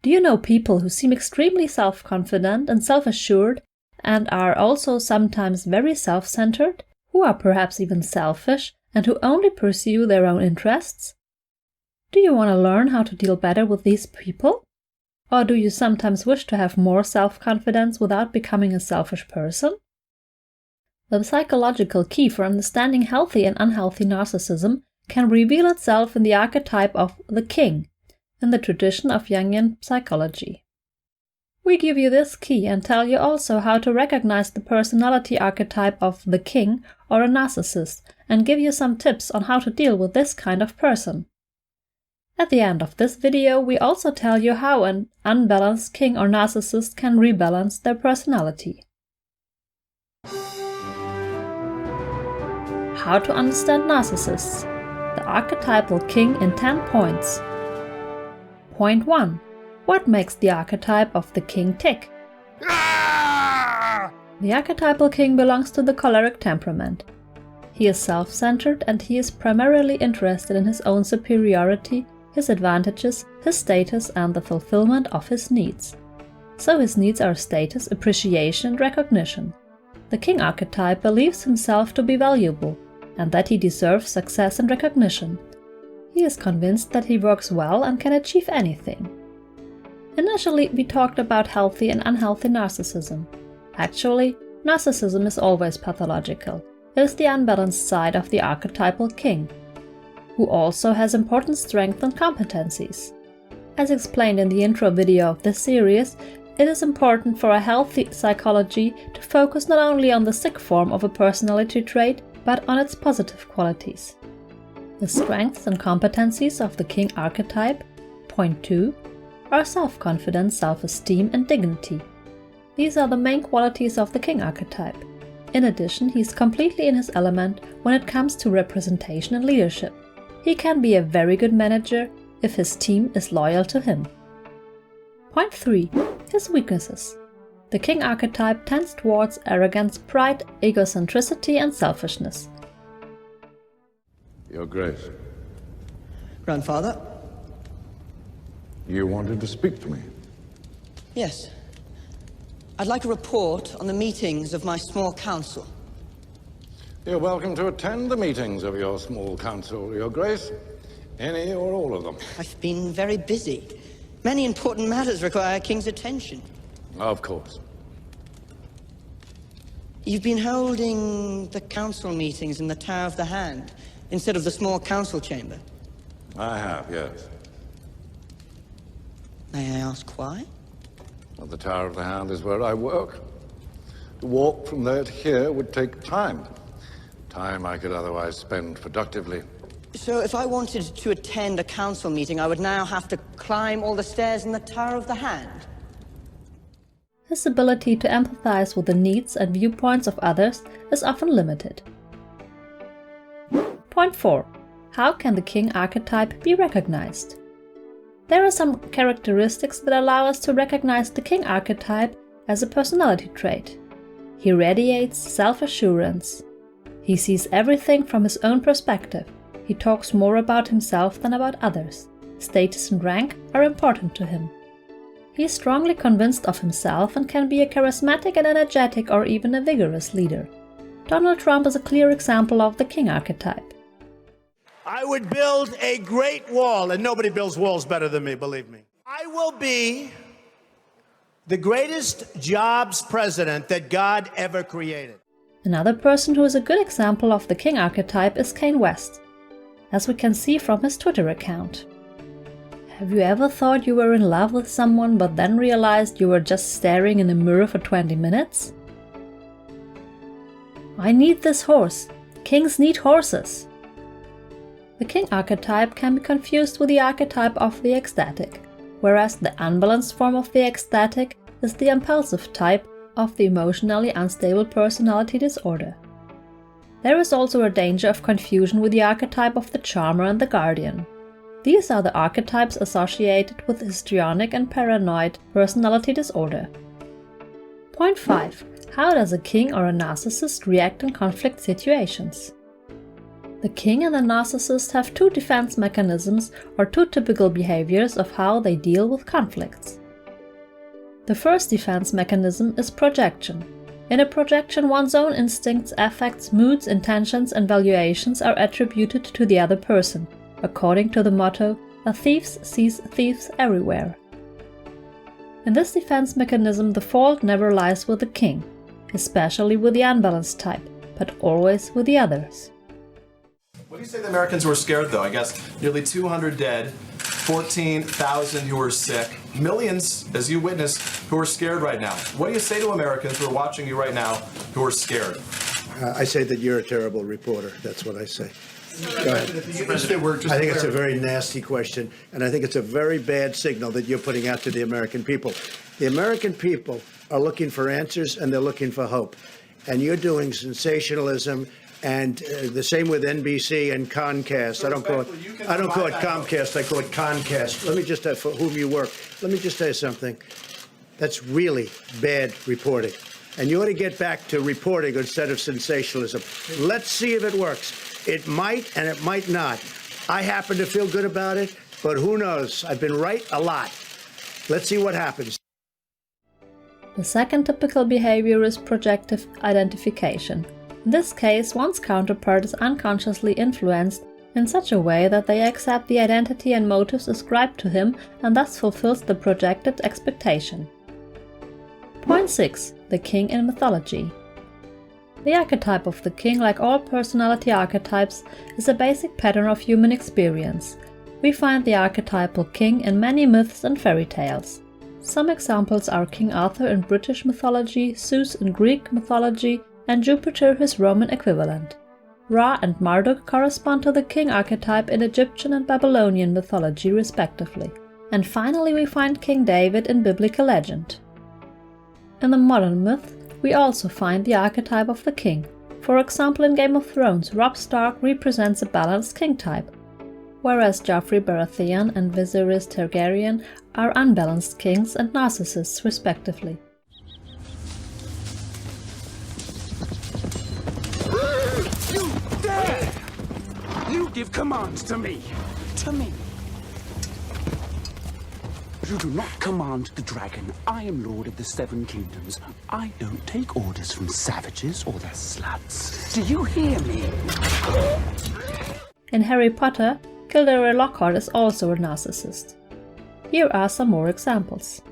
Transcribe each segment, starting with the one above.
Do you know people who seem extremely self-confident and self-assured and are also sometimes very self-centered, who are perhaps even selfish and who only pursue their own interests? Do you want to learn how to deal better with these people? Or do you sometimes wish to have more self-confidence without becoming a selfish person? The psychological key for understanding healthy and unhealthy narcissism can reveal itself in the archetype of the king, in the tradition of Jungian psychology. We give you this key and tell you also how to recognize the personality archetype of the king or a narcissist and give you some tips on how to deal with this kind of person. At the end of this video, we also tell you how an unbalanced king or narcissist can rebalance their personality. How to understand narcissists. The archetypal king in 10 points. Point 1. What makes the archetype of the king tick? The archetypal king belongs to the choleric temperament. He is self-centered and he is primarily interested in his own superiority, his advantages, his status and the fulfillment of his needs. So his needs are status, appreciation and recognition. The king archetype believes himself to be valuable and that he deserves success and recognition. He is convinced that he works well and can achieve anything. Initially, we talked about healthy and unhealthy narcissism. Actually, narcissism is always pathological. It is the unbalanced side of the archetypal king, who also has important strengths and competencies. As explained in the intro video of this series, it is important for a healthy psychology to focus not only on the sick form of a personality trait, but on its positive qualities. The strengths and competencies of the king archetype, point 2, are self-confidence, self-esteem and dignity. These are the main qualities of the king archetype. In addition, he is completely in his element when it comes to representation and leadership. He can be a very good manager if his team is loyal to him. Point 3. His weaknesses. The king archetype tends towards arrogance, pride, egocentricity and selfishness. Your Grace. Grandfather? You wanted to speak to me? Yes. I'd like a report on the meetings of my small council. You're welcome to attend the meetings of your small council, Your Grace. Any or all of them. I've been very busy. Many important matters require a king's attention. Of course. You've been holding the council meetings in the Tower of the Hand instead of the small council chamber. I have, yes. May I ask why? Well, the Tower of the Hand is where I work. To walk from there to here would take time. Time I could otherwise spend productively. So if I wanted to attend a council meeting, I would now have to climb all the stairs in the Tower of the Hand? His ability to empathize with the needs and viewpoints of others is often limited. Point 4. How can the king archetype be recognized? There are some characteristics that allow us to recognize the king archetype as a personality trait. He radiates self-assurance. He sees everything from his own perspective. He talks more about himself than about others. Status and rank are important to him. He is strongly convinced of himself and can be a charismatic and energetic or even a vigorous leader. Donald Trump is a clear example of the king archetype. I would build a great wall, and nobody builds walls better than me, believe me. I will be the greatest jobs president that God ever created. Another person who is a good example of the king archetype is Kanye West, as we can see from his Twitter account. Have you ever thought you were in love with someone but then realized you were just staring in a mirror for 20 minutes? I need this horse. Kings need horses. The king archetype can be confused with the archetype of the ecstatic, whereas the unbalanced form of the ecstatic is the impulsive type of the emotionally unstable personality disorder. There is also a danger of confusion with the archetype of the charmer and the guardian. These are the archetypes associated with histrionic and paranoid personality disorder. Point 5. How does a king or a narcissist react in conflict situations? The king and the narcissist have two defense mechanisms or two typical behaviors of how they deal with conflicts. The first defense mechanism is projection. In a projection, one's own instincts, affects, moods, intentions, and valuations are attributed to the other person, according to the motto, "A thief sees thieves everywhere." In this defense mechanism, the fault never lies with the king, especially with the unbalanced type, but always with the others. What do you say the Americans were scared, though? I guess nearly 200 dead, 14,000 who are sick, millions, as you witnessed, who are scared right now. What do you say to Americans who are watching you right now who are scared? I say that you're a terrible reporter. That's what I say. Go ahead. I think it's a very nasty question, and I think it's a very bad signal that you're putting out to the American people. The American people are looking for answers, and they're looking for hope. And you're doing sensationalism, and the same with NBC and Comcast. I don't call it Comcast. I call it Concast. Let me just for whom you work. Let me just tell you something. That's really bad reporting. And you ought to get back to reporting instead of sensationalism. Let's see if it works. It might and it might not. I happen to feel good about it, but who knows? I've been right a lot. Let's see what happens. The second typical behavior is projective identification. In this case, one's counterpart is unconsciously influenced in such a way that they accept the identity and motives ascribed to him and thus fulfills the projected expectation. Point 6. The king in mythology. The archetype of the king, like all personality archetypes, is a basic pattern of human experience. We find the archetypal king in many myths and fairy tales. Some examples are King Arthur in British mythology, Zeus in Greek mythology, and Jupiter his Roman equivalent. Ra and Marduk correspond to the king archetype in Egyptian and Babylonian mythology respectively. And finally we find King David in biblical legend. In the modern myth, we also find the archetype of the king. For example, in Game of Thrones, Robb Stark represents a balanced king type, whereas Joffrey Baratheon and Viserys Targaryen are unbalanced kings and narcissists respectively. You dare! You give commands to me! To me! You do not command the dragon. I am Lord of the Seven Kingdoms. I don't take orders from savages or their sluts. Do you hear me? In Harry Potter, Gilderoy Lockhart is also a narcissist. Here are some more examples.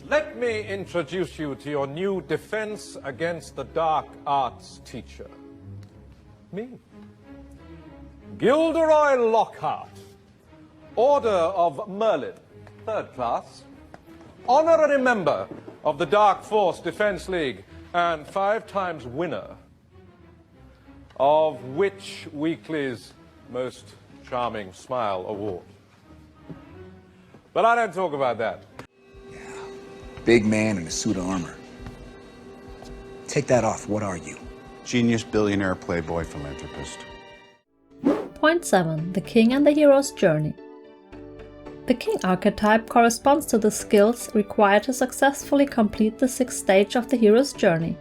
Let me introduce you to your new defense against the dark arts teacher. Me. Gilderoy Lockhart. Order of Merlin, 3rd class, honorary member of the Dark Force Defense League, and 5 times winner of Witch Weekly's Most Charming Smile Award. But I don't talk about that. Yeah, big man in a suit of armor. Take that off, what are you? Genius, billionaire, playboy, philanthropist. Point 7. The king and the hero's journey. The king archetype corresponds to the skills required to successfully complete the 6th stage of the hero's journey.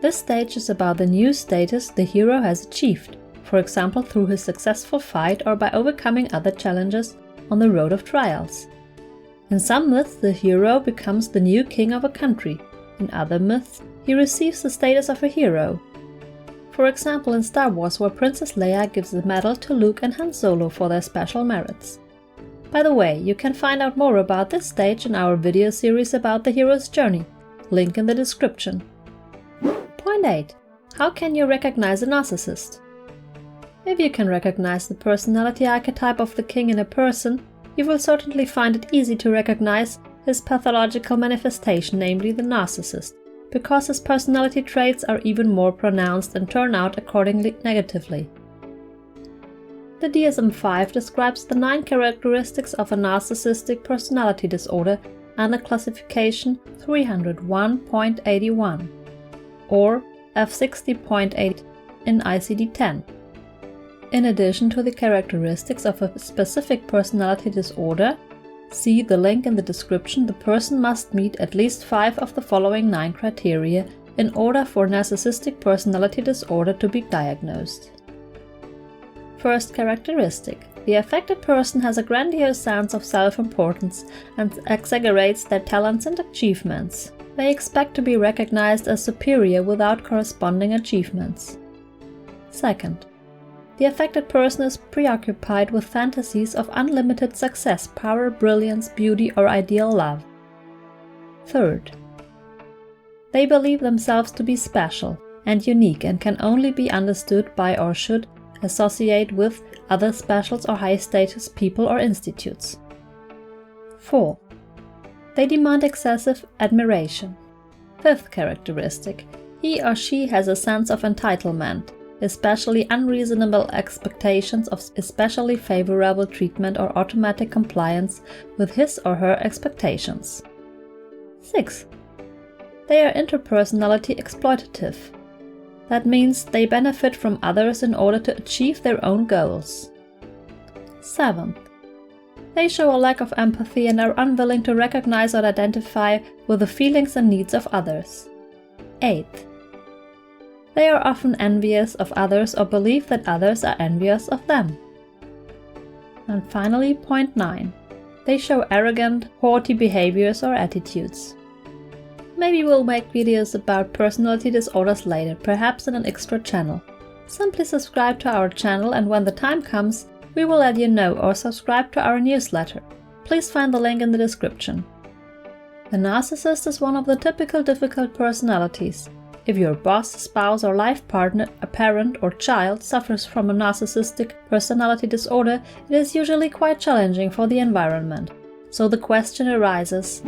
This stage is about the new status the hero has achieved, for example through his successful fight or by overcoming other challenges on the road of trials. In some myths, the hero becomes the new king of a country. In other myths, he receives the status of a hero. For example in Star Wars, where Princess Leia gives the medal to Luke and Han Solo for their special merits. By the way, you can find out more about this stage in our video series about the hero's journey, link in the description. Point 8. How can you recognize a narcissist? If you can recognize the personality archetype of the king in a person, you will certainly find it easy to recognize his pathological manifestation, namely the narcissist, because his personality traits are even more pronounced and turn out accordingly negatively. The DSM-5 describes the 9 characteristics of a narcissistic personality disorder under classification 301.81 or F60.8 in ICD-10. In addition to the characteristics of a specific personality disorder, see the link in the description, the person must meet at least 5 of the following 9 criteria in order for narcissistic personality disorder to be diagnosed. First characteristic. The affected person has a grandiose sense of self-importance and exaggerates their talents and achievements. They expect to be recognized as superior without corresponding achievements. Second, the affected person is preoccupied with fantasies of unlimited success, power, brilliance, beauty, or ideal love. Third, they believe themselves to be special and unique and can only be understood by or should associate with other specials or high-status people or institutes. 4. They demand excessive admiration. Fifth characteristic. He or she has a sense of entitlement, especially unreasonable expectations of especially favorable treatment or automatic compliance with his or her expectations. 6. They are interpersonality exploitative. That means they benefit from others in order to achieve their own goals. 7th. They show a lack of empathy and are unwilling to recognize or identify with the feelings and needs of others. 8th. They are often envious of others or believe that others are envious of them. And finally, point 9. They show arrogant, haughty behaviors or attitudes. Maybe we'll make videos about personality disorders later, perhaps in an extra channel. Simply subscribe to our channel and when the time comes, we will let you know, or subscribe to our newsletter. Please find the link in the description. The narcissist is one of the typical difficult personalities. If your boss, spouse or life partner, a parent or child suffers from a narcissistic personality disorder, it is usually quite challenging for the environment. So the question arises,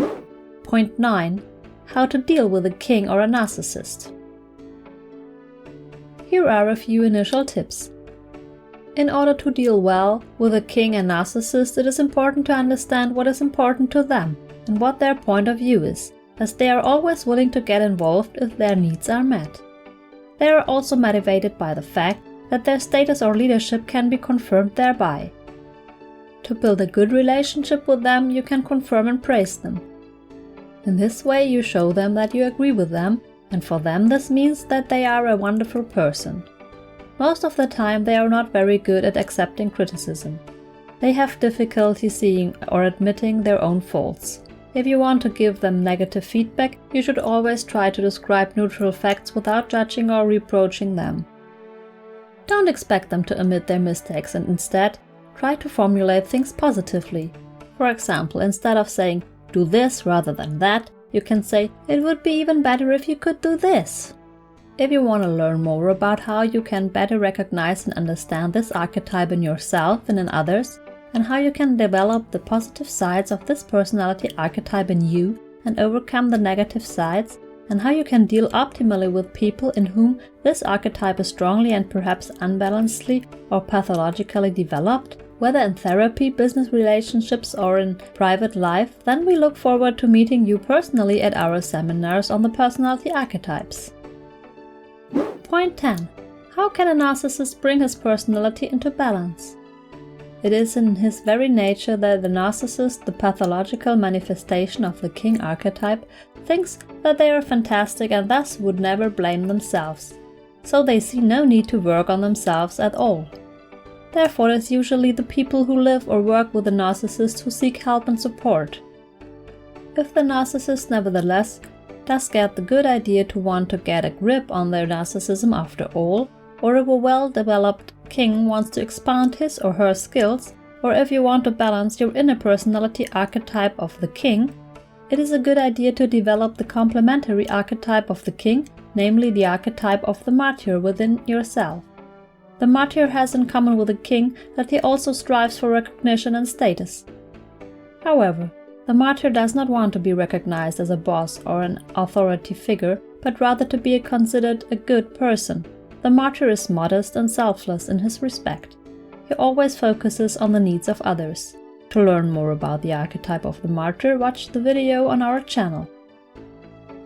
point 9, how to deal with a king or a narcissist. Here are a few initial tips. In order to deal well with a king and narcissist, it is important to understand what is important to them and what their point of view is, as they are always willing to get involved if their needs are met. They are also motivated by the fact that their status or leadership can be confirmed thereby. To build a good relationship with them, you can confirm and praise them. In this way, you show them that you agree with them, and for them this means that they are a wonderful person. Most of the time, they are not very good at accepting criticism. They have difficulty seeing or admitting their own faults. If you want to give them negative feedback, you should always try to describe neutral facts without judging or reproaching them. Don't expect them to admit their mistakes and instead try to formulate things positively. For example, instead of saying, "Do this rather than that," you can say, "It would be even better if you could do this." If you want to learn more about how you can better recognize and understand this archetype in yourself and in others, and how you can develop the positive sides of this personality archetype in you and overcome the negative sides, and how you can deal optimally with people in whom this archetype is strongly and perhaps unbalancedly or pathologically developed, whether in therapy, business relationships or in private life, then we look forward to meeting you personally at our seminars on the personality archetypes. Point 10. How can a narcissist bring his personality into balance? It is in his very nature that the narcissist, the pathological manifestation of the king archetype, thinks that they are fantastic and thus would never blame themselves. So they see no need to work on themselves at all. Therefore, it is usually the people who live or work with the narcissist who seek help and support. If the narcissist nevertheless does get the good idea to want to get a grip on their narcissism after all, or if a well-developed king wants to expand his or her skills, or if you want to balance your inner personality archetype of the king, it is a good idea to develop the complementary archetype of the king, namely the archetype of the martyr within yourself. The martyr has in common with the king that he also strives for recognition and status. However, the martyr does not want to be recognized as a boss or an authority figure, but rather to be considered a good person. The martyr is modest and selfless in his respect. He always focuses on the needs of others. To learn more about the archetype of the martyr, watch the video on our channel.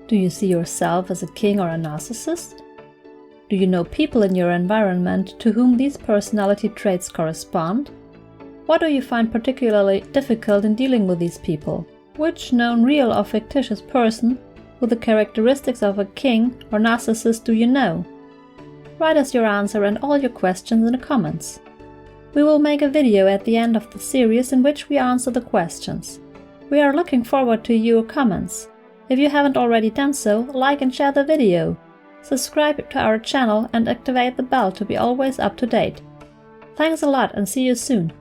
Do you see yourself as a king or a narcissist? Do you know people in your environment to whom these personality traits correspond? What do you find particularly difficult in dealing with these people? Which known real or fictitious person with the characteristics of a king or narcissist do you know? Write us your answer and all your questions in the comments. We will make a video at the end of the series in which we answer the questions. We are looking forward to your comments. If you haven't already done so, like and share the video. Subscribe to our channel and activate the bell to be always up to date. Thanks a lot and see you soon.